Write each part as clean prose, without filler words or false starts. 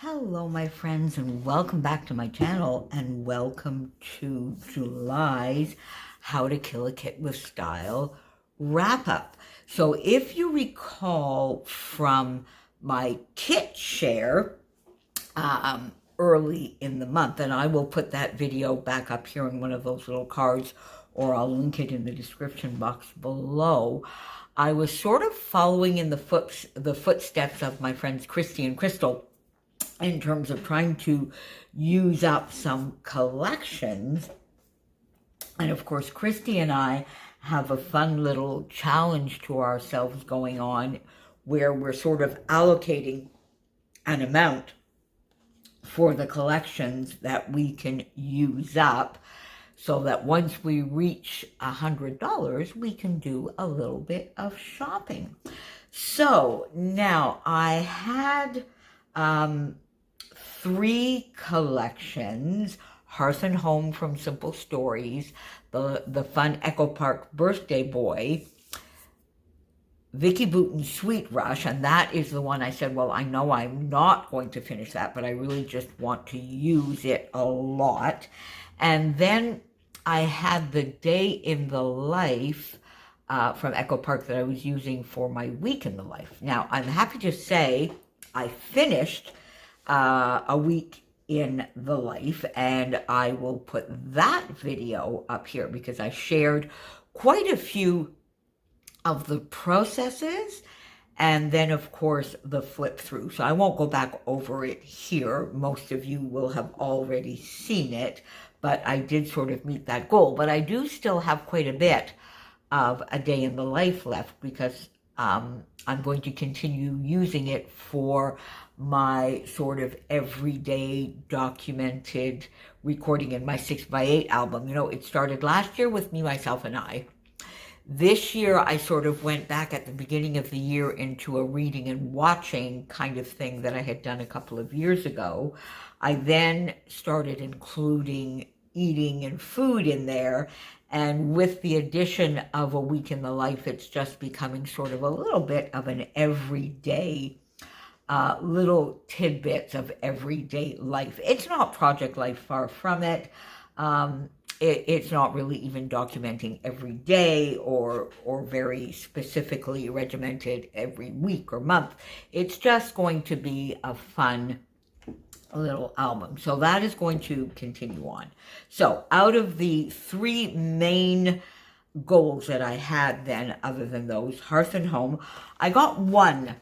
Hello, my friends, and welcome back to my channel, and welcome to July's How to Kill a Kit with Style wrap-up. So if you recall from my kit share early in the month, and I will put that video back up here in one of those little cards, or I'll link it in the description box below, I was sort of following in the footsteps of my friends Christy and Crystal in terms of trying to use up some collections. And of course, Christy and I have a fun little challenge to ourselves going on where we're sort of allocating an amount for the collections that we can use up, so that once we reach $100, we can do a little bit of shopping. So now I had 3 collections: Hearth and Home from Simple Stories, the fun Echo Park Birthday Boy, Vicki Boutin's Sweet Rush, and that is the one I said, well, I know I'm not going to finish that, but I really just want to use it a lot. And then I had the Day in the Life from Echo Park that I was using for my week in the life. Now, I'm happy to say I finished a week in the life, and I will put that video up here because I shared quite a few of the processes and then of course the flip through. So I won't go back over it here. Most of you will have already seen it, but I did sort of meet that goal. But I do still have quite a bit of a day in the life left because I'm going to continue using it for my sort of everyday documented recording in my 6x8 album. You know, it started last year with Me, Myself, and I. This year, I sort of went back at the beginning of the year into a reading and watching kind of thing that I had done a couple of years ago. I then started including eating and food in there. And with the addition of a week in the life, it's just becoming sort of a little bit of an everyday, little tidbits of everyday life. It's not project life, far from it. It's not really even documenting every day or very specifically regimented every week or month. It's just going to be a fun little album. So that is going to continue on. So out of the 3 main goals that I had then, other than those, Hearth and Home, I got 1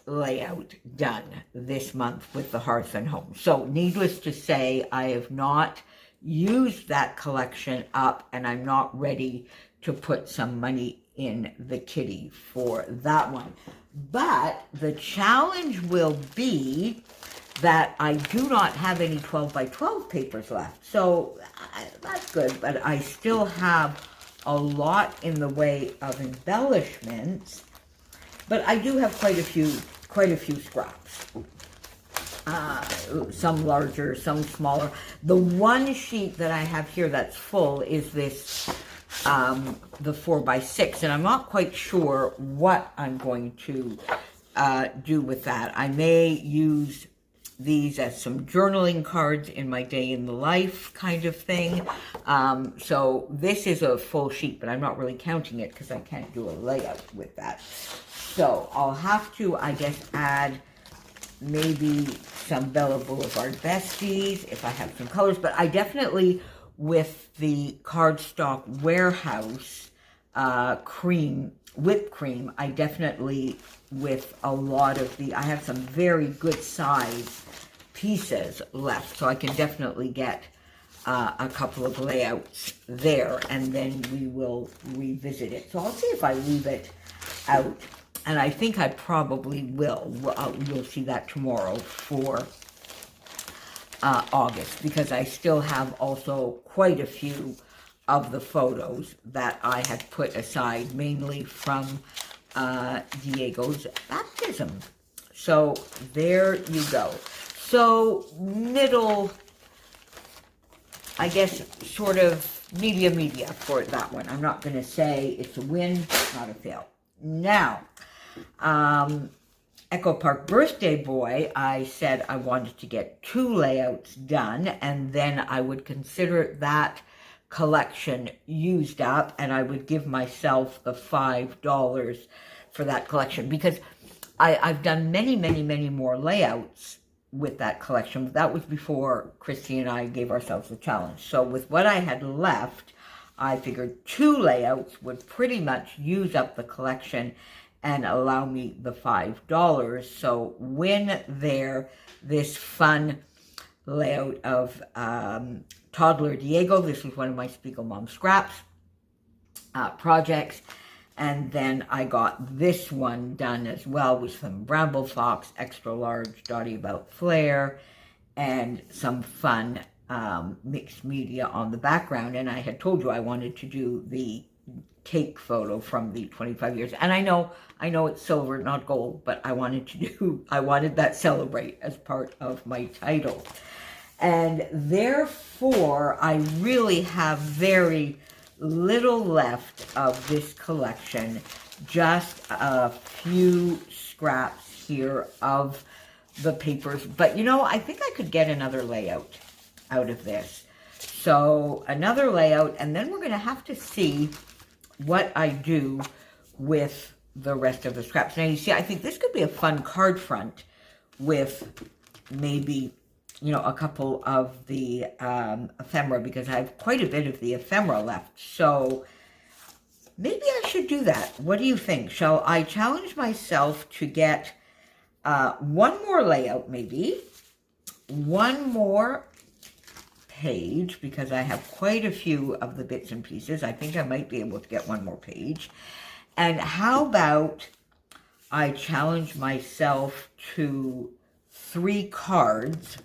layout done this month with the Hearth and Home. So needless to say, I have not used that collection up, and I'm not ready to put some money in the kitty for that one. But the challenge will be that I do not have any 12 by 12 papers left. So that's good, but I still have a lot in the way of embellishments, but I do have quite a few scraps. Some larger, some smaller. The one sheet that I have here that's full is this, the 4x6, and I'm not quite sure what I'm going to do with that. I may use these as some journaling cards in my day in the life kind of thing. So this is a full sheet, but I'm not really counting it because I can't do a layout with that. So I'll have to, I guess, add maybe some Bella Boulevard Besties if I have some colors, but I definitely, with the cardstock warehouse whipped cream, I definitely, with a lot of I have some very good size pieces left, so I can definitely get a couple of layouts there, and then we will revisit it. So I'll see if I leave it out. And I think I probably will. You'll see that tomorrow for August, because I still have also quite a few of the photos that I had put aside, mainly from Diego's baptism. So there you go. So middle, I guess, sort of media for that one. I'm not going to say it's a win, not a fail. Now, Echo Park Birthday Boy, I said I wanted to get 2 layouts done, and then I would consider that collection used up, and I would give myself the $5 for that collection, because I've done many, many, many more layouts with that collection. That was before Christy and I gave ourselves the challenge. So with what I had left, I figured 2 layouts would pretty much use up the collection and allow me the $5. So win there, this fun layout of Toddler Diego. This was one of my Spiegel Mom Scraps projects. And then I got this one done as well with some Bramble Fox, extra large Dottie About Flair, and some fun mixed media on the background. And I had told you I wanted to do the cake photo from the 25 years. And I know it's silver, not gold, but I wanted that celebrate as part of my title. And therefore, I really have very little left of this collection, just a few scraps here of the papers. But you know, I think I could get another layout out of this. So another layout, and then we're going to have to see what I do with the rest of the scraps. Now you see, I think this could be a fun card front with maybe, you know, a couple of the ephemera, because I have quite a bit of the ephemera left. So maybe I should do that. What do you think? Shall I challenge myself to get one more layout, maybe one more page, because I have quite a few of the bits and pieces. I think I might be able to get one more page. And how about I challenge myself to 3 cards,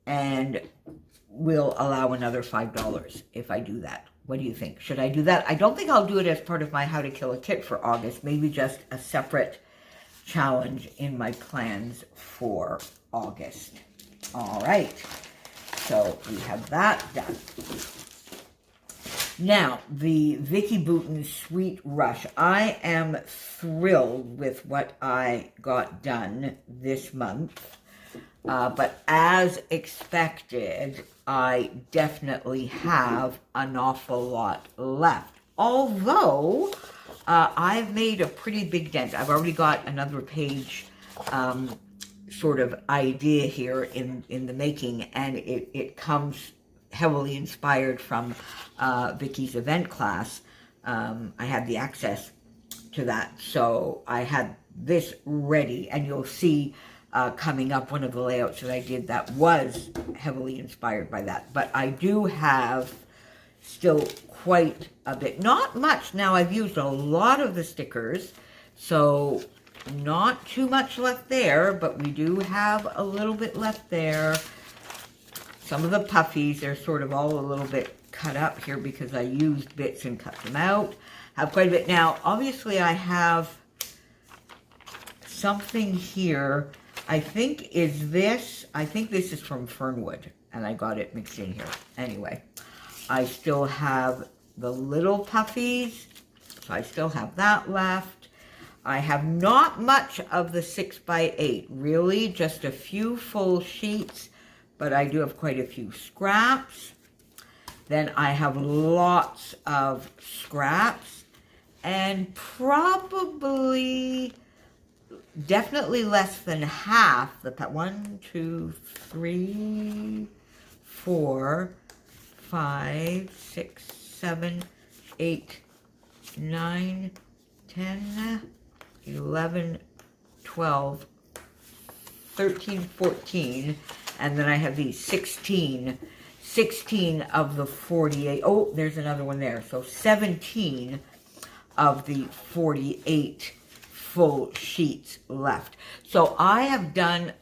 and we'll allow another $5 if I do that. What do you think? Should I do that? I don't think I'll do it as part of my How to Kill a Kit for August. Maybe just a separate challenge in my plans for August. All right. So we have that done. Now, the Vicki Boutin Sweet Rush. I am thrilled with what I got done this month. But as expected, I definitely have an awful lot left. Although, I've made a pretty big dent. I've already got another page sort of idea here in the making, and it comes heavily inspired from Vicki's event class. I had the access to that, so I had this ready, and you'll see coming up one of the layouts that I did that was heavily inspired by that. But I do have still quite a bit, not much. Now I've used a lot of the stickers, so not too much left there, but we do have a little bit left there. Some of the puffies, they're sort of all a little bit cut up here because I used bits and cut them out. Have quite a bit. Now, obviously I have something here. I think this is from Fernwood, and I got it mixed in here. Anyway, I still have the little puffies, so I still have that left. I have not much of the 6x8, really, just a few full sheets, but I do have quite a few scraps. Then I have lots of scraps, and definitely less than half the 1, 2, 3, 4, 5, 6, 7, 8, 9, 10, 11, 12, 13, 14, and then I have these 16 of the 48. Oh, there's another one there. So 17 of the 48 full sheets left. So I have done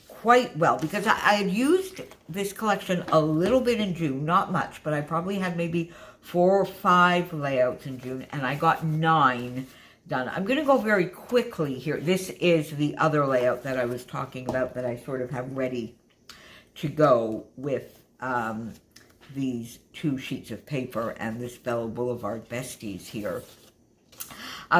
quite well, because I had used this collection a little bit in June, not much, but I probably had maybe 4 or 5 layouts in June, and I got 9 done. I'm going to go very quickly here. This is the other layout that I was talking about that I sort of have ready to go with these 2 sheets of paper and this Bella Boulevard Besties here.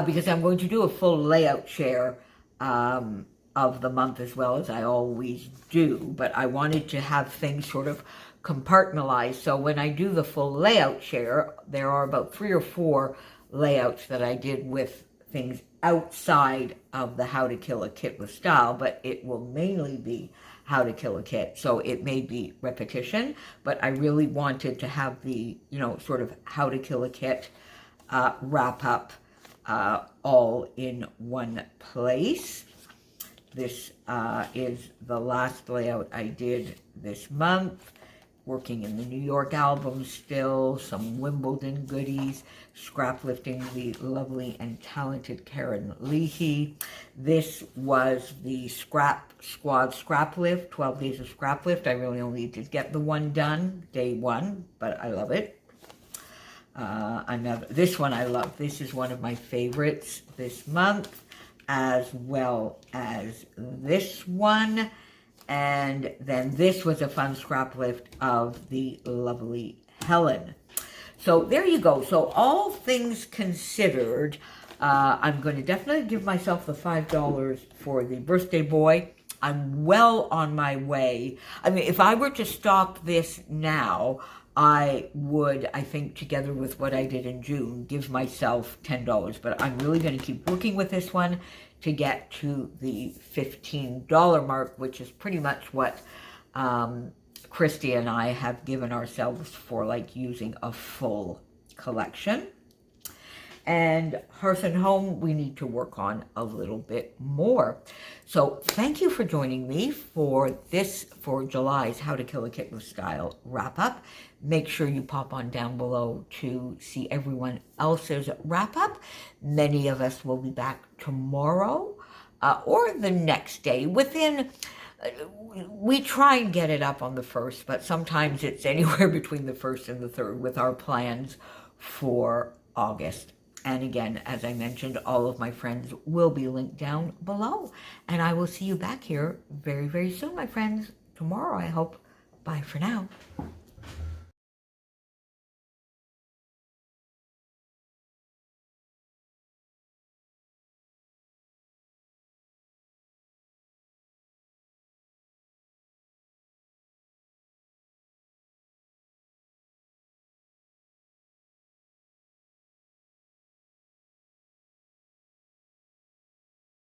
because I'm going to do a full layout share of the month as well, as I always do, but I wanted to have things sort of compartmentalized. So when I do the full layout share, there are about 3 or 4 layouts that I did with things outside of the How to Kill a Kit with Style, but it will mainly be How to Kill a Kit. So it may be repetition, but I really wanted to have the, sort of How to Kill a Kit wrap up all in one place. This is the last layout I did this month, working in the New York album still, some Wimbledon goodies, scrap lifting the lovely and talented Karen Leahy. This was the Scrap Squad scrap lift, 12 days of scrap lift. I really only did get the one done, day 1, but I love it. This one I love. This is one of my favorites this month, as well as this one. And then this was a fun scrap lift of the lovely Helen. So there you go. So all things considered, I'm going to definitely give myself the $5 for the birthday boy. I'm well on my way. I mean, if I were to stop this now, I would, I think, together with what I did in June, give myself $10. But I'm really going to keep working with this one to get to the $15 mark, which is pretty much what Christy and I have given ourselves for, like, using a full collection. And Hearth and Home, we need to work on a little bit more. So thank you for joining me for July's How to Kill a Kit with Style wrap-up. Make sure you pop on down below to see everyone else's wrap-up. Many of us will be back tomorrow or the next day. We try and get it up on the 1st, but sometimes it's anywhere between the 1st and the 3rd with our plans for August. And again, as I mentioned, all of my friends will be linked down below. And I will see you back here very, very soon, my friends. Tomorrow, I hope. Bye for now.